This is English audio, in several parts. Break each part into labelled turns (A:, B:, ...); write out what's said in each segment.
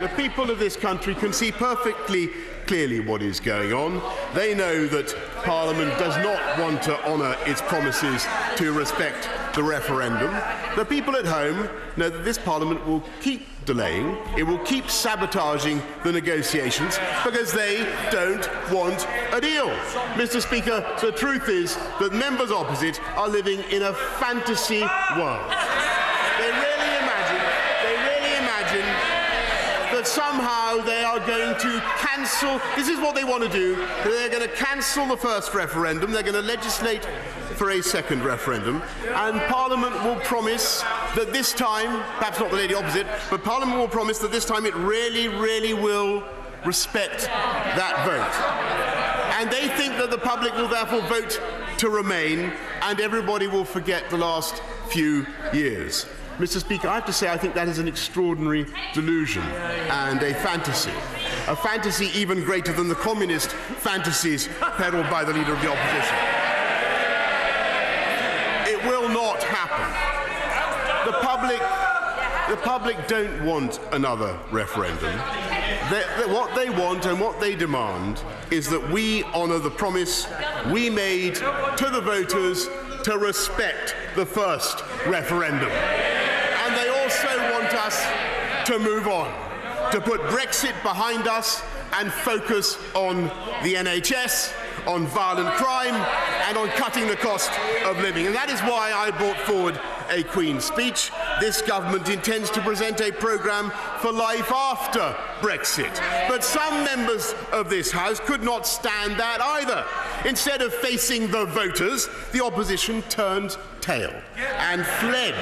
A: The people of this country can see perfectly clearly what is going on. They know that Parliament does not want to honour its promises to respect the referendum. The people at home know that this Parliament will keep delaying, it will keep sabotaging the negotiations because they don't want a deal. Mr. Speaker, the truth is that members opposite are living in a fantasy world. They really imagine that somehow they are going to cancel. This is what they want to do. They're going to cancel the first referendum. They're going to legislate for a second referendum. And Parliament will promise that this time, perhaps not the lady opposite, but Parliament will promise that this time it really will respect that vote. And they think that the public will therefore vote to remain, and everybody will forget the last few years. Mr. Speaker, I have to say I think that is an extraordinary delusion and a fantasy even greater than the communist fantasies peddled by the Leader of the Opposition. It will not happen. The public don't want another referendum. What they want and what they demand is that we honour the promise we made to the voters to respect the first referendum. And they also want us to move on, to put Brexit behind us and focus on the NHS, on violent crime, and on cutting the cost of living. And that is why I brought forward a Queen's speech. This government intends to present a programme for life after Brexit. But some members of this House could not stand that either. Instead of facing the voters, the opposition turned tail and fled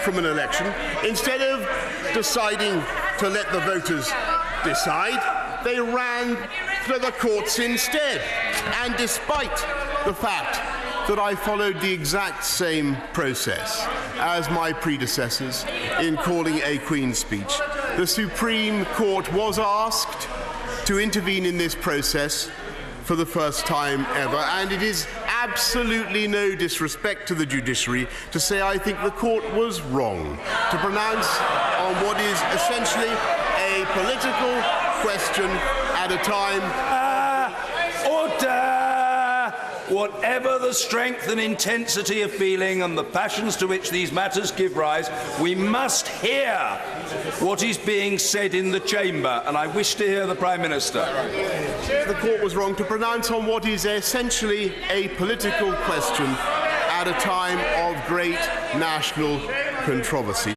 A: from an election. Instead of deciding to let the voters decide, they ran to the courts instead. And despite the fact that I followed the exact same process as my predecessors in calling a Queen's speech, the Supreme Court was asked to intervene in this process for the first time ever, and it is absolutely no disrespect to the judiciary to say I think the court was wrong to pronounce on what is essentially a political question at a time.
B: Order! Whatever the strength and intensity of feeling and the passions to which these matters give rise, we must hear what is being said in the chamber, and I wish to hear the Prime Minister.
A: The court was wrong to pronounce on what is essentially a political question at a time of great national controversy.